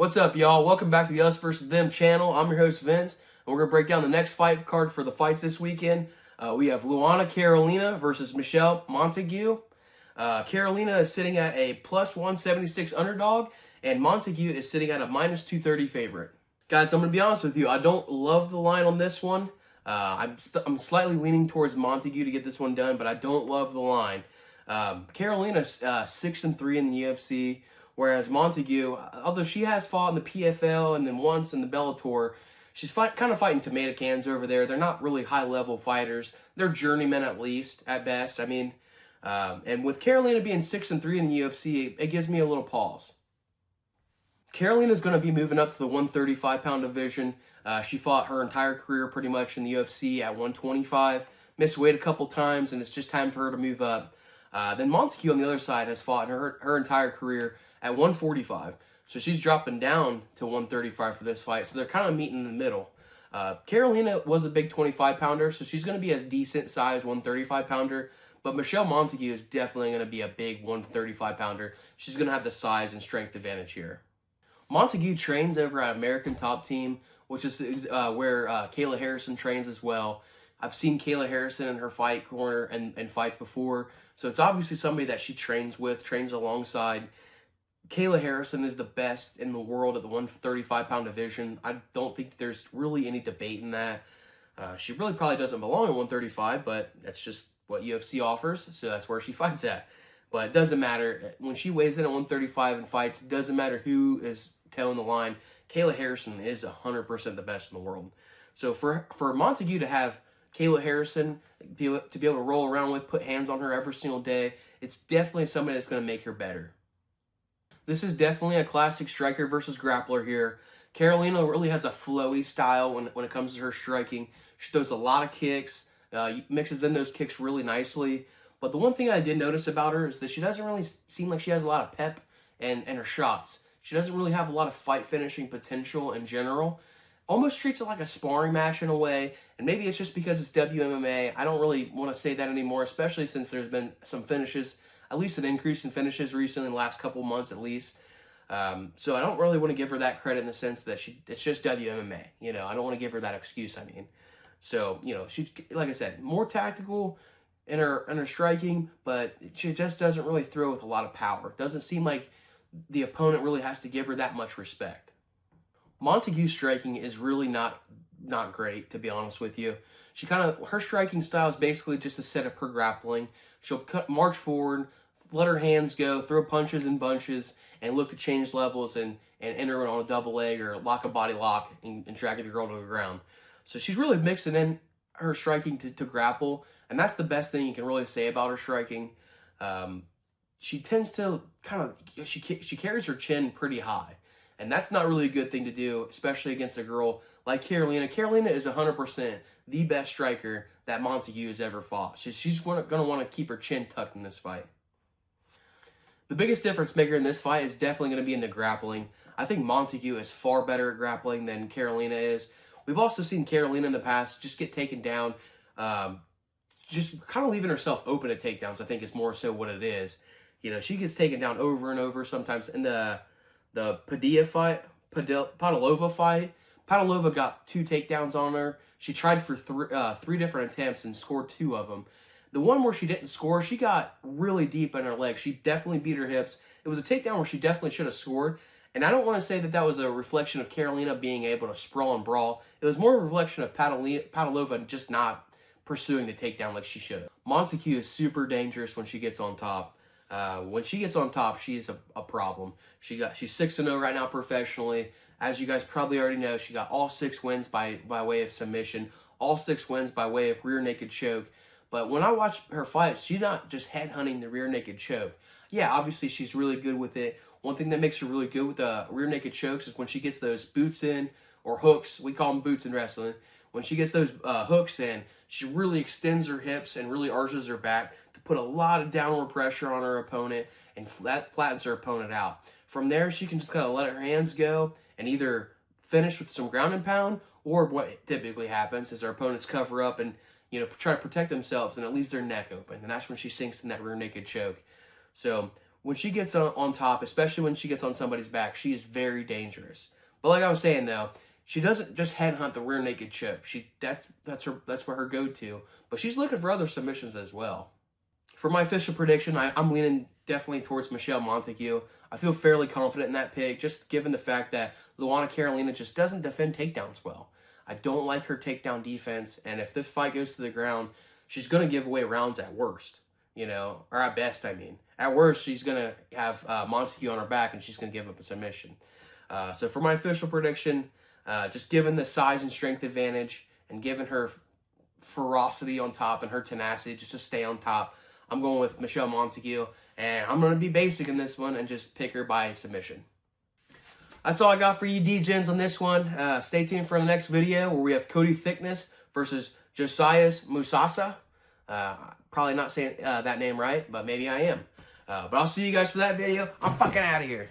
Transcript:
What's up, y'all? Welcome back to the Us versus Them channel. I'm your host, Vince, and we're going to break down the next fight card for the fights this weekend. We have Luana Carolina versus Michelle Montague. Carolina is sitting at a plus 176 underdog, and Montague is sitting at a minus 230 favorite. Guys, I'm going to be honest with you. I don't love the line on this one. I'm slightly leaning towards Montague to get this one done, but I don't love the line. Carolina's 6-3 in the UFC. Whereas Montague, although she has fought in the PFL and then once in the Bellator, she's kind of fighting tomato cans over there. They're not really high-level fighters. They're journeymen at least, at best. I mean, and with Carolina being 6-3 in the UFC, it gives me a little pause. Carolina's going to be moving up to the 135-pound division. She fought her entire career pretty much in the UFC at 125. Missed weight a couple times, and it's just time for her to move up. Then Montague on the other side has fought her entire career at 145. So she's dropping down to 135 for this fight. So they're kind of meeting in the middle. Carolina was a big 25-pounder, so she's going to be a decent-sized 135-pounder. But Michelle Montague is definitely going to be a big 135-pounder. She's going to have the size and strength advantage here. Montague trains over at American Top Team, which is where Kayla Harrison trains as well. I've seen Kayla Harrison in her fight corner and fights before. So it's obviously somebody that she trains alongside. Kayla Harrison is the best in the world at the 135-pound division. I don't think there's really any debate in that. She really probably doesn't belong at 135, but that's just what UFC offers, so that's where she fights at. But it doesn't matter. When she weighs in at 135 and fights, it doesn't matter who is towing the line. Kayla Harrison is 100% the best in the world. So for Montague to have Kayla Harrison to be able to roll around with, put hands on her every single day, it's definitely somebody that's going to make her better. This is definitely a classic striker versus grappler here. Carolina really has a flowy style when it comes to her striking. She throws a lot of kicks, mixes in those kicks really nicely. But the one thing I did notice about her is that she doesn't really seem like she has a lot of pep in her shots. She doesn't really have a lot of fight finishing potential in general. Almost treats it like a sparring match in a way, and maybe it's just because it's WMMA. I don't really want to say that anymore, especially since there's been some finishes, at least an increase in finishes recently in the last couple months at least. So I don't really want to give her that credit in the sense that it's just WMMA. I don't want to give her that excuse, So, she, like I said, more tactical in her striking, but she just doesn't really throw with a lot of power. Doesn't seem like the opponent really has to give her that much respect. Montague's striking is really not great, to be honest with you. Her striking style is basically just a set of her grappling. She'll march forward, let her hands go, throw punches and bunches, and look to change levels and enter on a double leg or lock a body lock and drag the girl to the ground. So she's really mixing in her striking to grapple, and that's the best thing you can really say about her striking. She tends to she carries her chin pretty high, and that's not really a good thing to do, especially against a girl like Carolina. Carolina is 100% the best striker that Montague has ever fought. She's going to want to keep her chin tucked in this fight. The biggest difference maker in this fight is definitely going to be in the grappling. I think Montague is far better at grappling than Carolina is. We've also seen Carolina in the past just get taken down, just kind of leaving herself open at takedowns, I think is more so what it is. She gets taken down over and over sometimes. In the Padilova fight, Padilova got 2 takedowns on her. She tried for 3 different attempts and scored 2 of them. The one where she didn't score, she got really deep in her leg. She definitely beat her hips. It was a takedown where she definitely should have scored. And I don't want to say that was a reflection of Carolina being able to sprawl and brawl. It was more a reflection of Padilova just not pursuing the takedown like she should have. Montague is super dangerous when she gets on top. When she gets on top, she is a problem. She's 6-0 right now professionally. As you guys probably already know, she got all 6 wins by way of submission, all 6 wins by way of rear naked choke. But when I watch her fights, she's not just headhunting the rear naked choke. Yeah, obviously she's really good with it. One thing that makes her really good with the rear naked chokes is when she gets those boots in, or hooks. We call them boots in wrestling. When she gets those hooks in, she really extends her hips and really arches her back to put a lot of downward pressure on her opponent, and that flattens her opponent out. From there, she can just kind of let her hands go and either finish with some ground and pound, or what typically happens is her opponents cover up and try to protect themselves, and it leaves their neck open, and that's when she sinks in that rear naked choke. So when she gets on top, especially when she gets on somebody's back, she is very dangerous. But like I was saying though, she doesn't just headhunt the rear naked choke. That's where her go-to. But she's looking for other submissions as well. For my official prediction, I'm leaning definitely towards Michelle Montague. I feel fairly confident in that pick, just given the fact that Luana Carolina just doesn't defend takedowns well. I don't like her takedown defense, and if this fight goes to the ground, she's going to give away rounds at worst, or at best, I mean. At worst, she's going to have Montague on her back, and she's going to give up a submission. So for my official prediction, just given the size and strength advantage, and given her ferocity on top and her tenacity just to stay on top, I'm going with Michelle Montague, and I'm going to be basic in this one and just pick her by submission. That's all I got for you D-Gens on this one. Stay tuned for the next video where we have Cody Thickness versus Josias Musasa. Probably not saying that name right, but maybe I am. But I'll see you guys for that video. I'm fucking out of here.